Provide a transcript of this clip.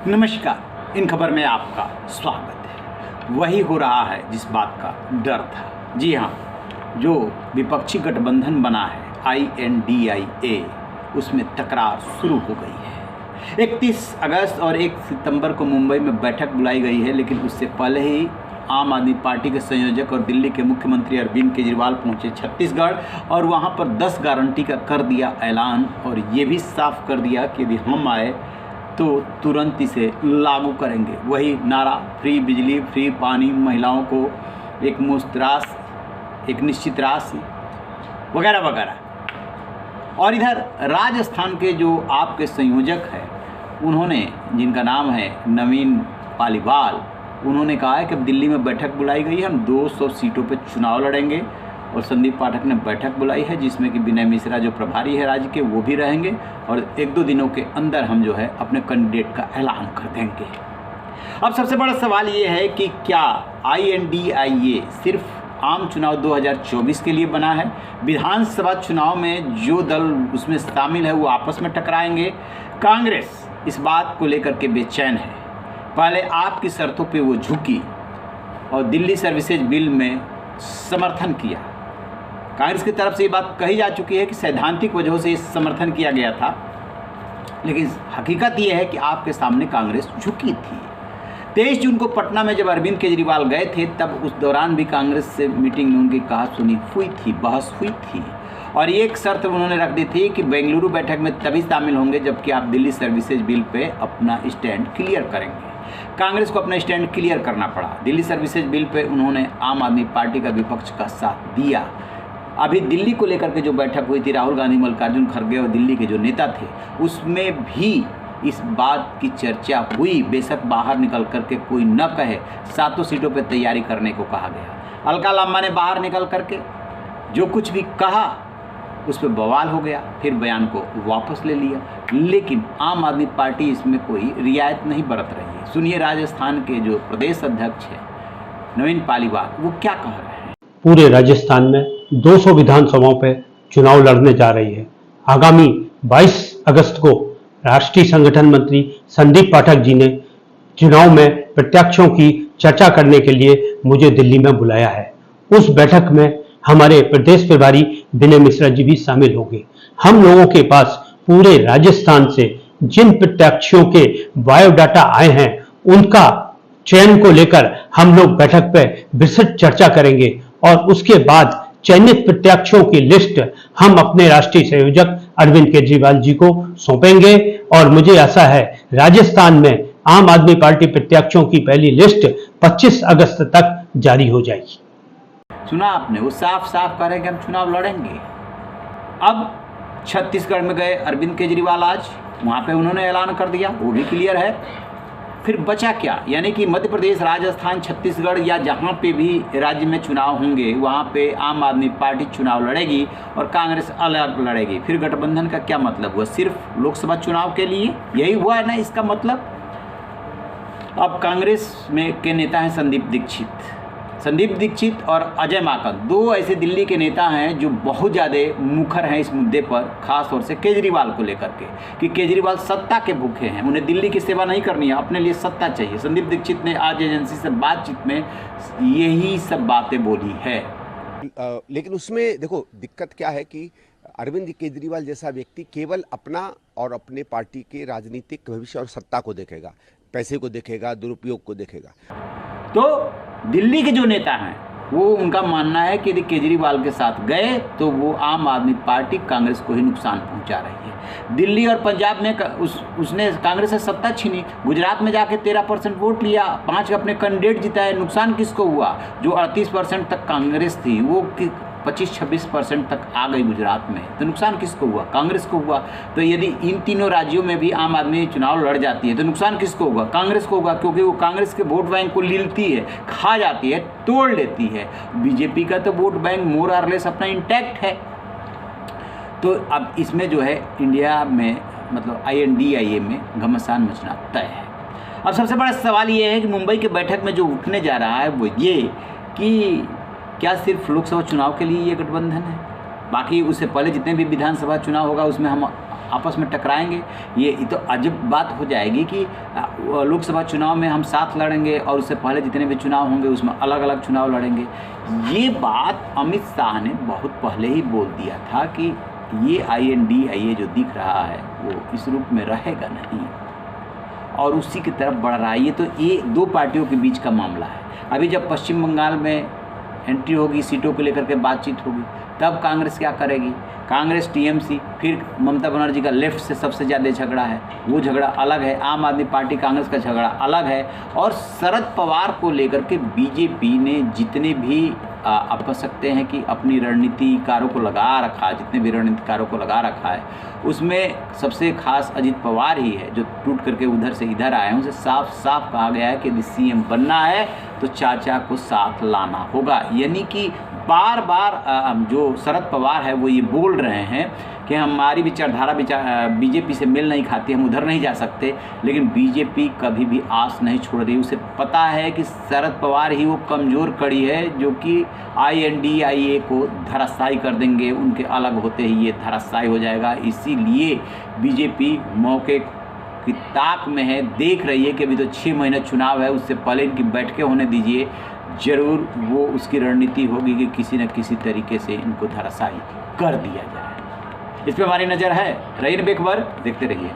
नमस्कार। इन खबर में आपका स्वागत है। वही हो रहा है जिस बात का डर था। जी हाँ, जो विपक्षी गठबंधन बना है INDIA, उसमें तकरार शुरू हो गई है। 31 अगस्त और 1 सितंबर को मुंबई में बैठक बुलाई गई है, लेकिन उससे पहले ही आम आदमी पार्टी के संयोजक और दिल्ली के मुख्यमंत्री अरविंद केजरीवाल पहुंचे छत्तीसगढ़ और वहां पर 10 गारंटी का कर दिया ऐलान और ये भी साफ कर दिया कि यदि हम आए तो तुरंत इसे लागू करेंगे। वही नारा, फ्री बिजली, फ्री पानी, महिलाओं को एक मुश्त राशि, एक निश्चित राशि वगैरह वगैरह। और इधर राजस्थान के जो आपके संयोजक हैं, उन्होंने, जिनका नाम है नवीन पालीवाल, उन्होंने कहा है कि अब दिल्ली में बैठक बुलाई गई है, हम 200 सीटों पर चुनाव लड़ेंगे। और संदीप पाठक ने बैठक बुलाई है जिसमें कि विनय मिश्रा जो प्रभारी है राज्य के, वो भी रहेंगे और 1-2 दिनों के अंदर हम जो है अपने कैंडिडेट का ऐलान कर देंगे। अब सबसे बड़ा सवाल ये है कि क्या INDIA सिर्फ आम चुनाव 2024 के लिए बना है? विधानसभा चुनाव में जो दल उसमें शामिल है वो आपस में टकराएंगे। कांग्रेस इस बात को लेकर के बेचैन है। पहले आपकी शर्तों पे वो झुकी और दिल्ली सर्विसेज बिल में समर्थन किया। कांग्रेस की तरफ से ये बात कही जा चुकी है कि सैद्धांतिक वजहों से इस समर्थन किया गया था, लेकिन हकीकत ये है कि आपके सामने कांग्रेस झुकी थी। 23 जून को पटना में जब अरविंद केजरीवाल गए थे, तब उस दौरान भी कांग्रेस से मीटिंग में उनकी कहा सुनी हुई थी, बहस हुई थी और एक शर्त उन्होंने रख दी थी कि बेंगलुरु बैठक में तभी शामिल होंगे जबकि आप दिल्ली सर्विसेज बिल पे अपना स्टैंड क्लियर करेंगे। कांग्रेस को अपना स्टैंड क्लियर करना पड़ा। दिल्ली सर्विसेज बिल पे उन्होंने आम आदमी पार्टी का विपक्ष का साथ दिया। अभी दिल्ली को लेकर के जो बैठक हुई थी, राहुल गांधी, मल्लिकार्जुन खड़गे और दिल्ली के जो नेता थे, उसमें भी इस बात की चर्चा हुई। बेशक बाहर निकल करके कोई न कहे, 7 सीटों पर तैयारी करने को कहा गया। अलका लांबा ने बाहर निकल करके जो कुछ भी कहा उस पर बवाल हो गया, फिर बयान को वापस ले लिया, लेकिन आम आदमी पार्टी इसमें कोई रियायत नहीं बरत रही है। सुनिए राजस्थान के जो प्रदेश अध्यक्ष हैं नवीन पालीवाल, वो क्या कह रहे हैं। पूरे राजस्थान में 200 विधानसभाओं पर चुनाव लड़ने जा रही है। आगामी 22 अगस्त को राष्ट्रीय संगठन मंत्री संदीप पाठक जी ने चुनाव में प्रत्याशियों की चर्चा करने के लिए मुझे दिल्ली में बुलाया है। उस बैठक में हमारे प्रदेश प्रभारी विनय मिश्रा जी भी शामिल होंगे। हम लोगों के पास पूरे राजस्थान से जिन प्रत्याशियों के बायोडाटा आए हैं, उनका चयन को लेकर हम लोग बैठक पर विस्तृत चर्चा करेंगे और उसके बाद चयनित प्रत्याशियों की लिस्ट हम अपने राष्ट्रीय संयोजक अरविंद केजरीवाल जी को सौंपेंगे और मुझे आशा है राजस्थान में आम आदमी पार्टी प्रत्याशियों की पहली लिस्ट 25 अगस्त तक जारी हो जाएगी। सुना आपने, वो साफ साफ कह रहे हैं कि हम चुनाव लड़ेंगे। अब छत्तीसगढ़ में गए अरविंद केजरीवाल, आज वहाँ पे उन्होंने ऐलान कर दिया, वो भी क्लियर है। फिर बचा क्या? यानी कि मध्य प्रदेश, राजस्थान, छत्तीसगढ़ या जहाँ पे भी राज्य में चुनाव होंगे वहाँ पे आम आदमी पार्टी चुनाव लड़ेगी और कांग्रेस अलग लड़ेगी। फिर गठबंधन का क्या मतलब हुआ? सिर्फ लोकसभा चुनाव के लिए? यही हुआ है ना इसका मतलब। अब कांग्रेस में के नेता हैं संदीप दीक्षित और अजय माकन, 2 ऐसे दिल्ली के नेता हैं जो बहुत ज़्यादा मुखर हैं इस मुद्दे पर, खास तौर से केजरीवाल को लेकर के, कि केजरीवाल सत्ता के भूखे हैं, उन्हें दिल्ली की सेवा नहीं करनी है, अपने लिए सत्ता चाहिए। संदीप दीक्षित ने आज एजेंसी से बातचीत में यही सब बातें बोली है। लेकिन उसमें देखो दिक्कत क्या है कि अरविंद केजरीवाल जैसा व्यक्ति केवल अपना और अपने पार्टी के राजनीतिक भविष्य और सत्ता को देखेगा, पैसे को देखेगा, दुरुपयोग को देखेगा। तो दिल्ली के जो नेता हैं, वो उनका मानना है कि यदि केजरीवाल के साथ गए तो वो आम आदमी पार्टी कांग्रेस को ही नुकसान पहुंचा रही है। दिल्ली और पंजाब में उसने कांग्रेस से सत्ता छीनी, गुजरात में जाके 13% वोट लिया, 5 अपने कैंडिडेट जिताए। नुकसान किसको हुआ? जो 38% तक कांग्रेस थी वो 25-26% तक आ गई गुजरात में, तो नुकसान किसको हुआ? कांग्रेस को हुआ। तो यदि इन तीनों राज्यों में भी आम आदमी चुनाव लड़ जाती है तो नुकसान किसको होगा? कांग्रेस को होगा, क्योंकि वो कांग्रेस के वोट बैंक को लीलती है, खा जाती है, तोड़ लेती है। बीजेपी का तो वोट बैंक मोर और लेस अपना इंटैक्ट है। तो अब इसमें जो है इंडिया में, मतलब INDIA में घमासान मचना तय है। अब सबसे बड़ा सवाल ये है कि मुंबई के बैठक में जो उठने जा रहा है वो ये कि क्या सिर्फ लोकसभा चुनाव के लिए ये गठबंधन है? बाकी उससे पहले जितने भी विधानसभा चुनाव होगा उसमें हम आपस में टकराएंगे। ये तो अजब बात हो जाएगी कि लोकसभा चुनाव में हम साथ लड़ेंगे और उससे पहले जितने भी चुनाव होंगे उसमें अलग अलग चुनाव लड़ेंगे। ये बात अमित शाह ने बहुत पहले ही बोल दिया था कि ये INDIA जो दिख रहा है वो इस रूप में रहेगा नहीं और उसी की तरफ बढ़ रहा है। ये तो ये दो पार्टियों के बीच का मामला है। अभी जब पश्चिम बंगाल में एंट्री होगी, सीटों को लेकर के बातचीत होगी, तब कांग्रेस क्या करेगी? कांग्रेस TMC, फिर ममता बनर्जी का लेफ्ट से सबसे ज़्यादा झगड़ा है, वो झगड़ा अलग है। आम आदमी पार्टी कांग्रेस का झगड़ा अलग है। और शरद पवार को लेकर के बीजेपी ने जितने भी आप कह सकते हैं कि अपनी रणनीतिकारों को लगा रखा है, जितने भी रणनीतिकारों को लगा रखा है, उसमें सबसे खास अजित पवार ही है जो टूट करके उधर से इधर आए हैं। उसे साफ साफ कहा गया है कि यदि CM बनना है तो चाचा को साथ लाना होगा। यानी कि बार बार जो शरद पवार है वो ये बोल रहे हैं कि हमारी विचारधारा बीजेपी से मेल नहीं खाती, हम उधर नहीं जा सकते, लेकिन बीजेपी कभी भी आस नहीं छोड़ रही। उसे पता है कि शरद पवार ही वो कमज़ोर कड़ी है जो कि INDIA को धराशायी कर देंगे, उनके अलग होते ही ये धराशायी हो जाएगा। इसीलिए बीजेपी मौके की ताक में है, देख रही है कि अभी तो 6 महीने चुनाव है, उससे पहले इनकी बैठकें होने दीजिए, ज़रूर वो उसकी रणनीति होगी कि किसी न किसी तरीके से इनको धराशायी कर दिया जाए। इस पर हमारी नज़र है। रही बेखबर, देखते रहिए।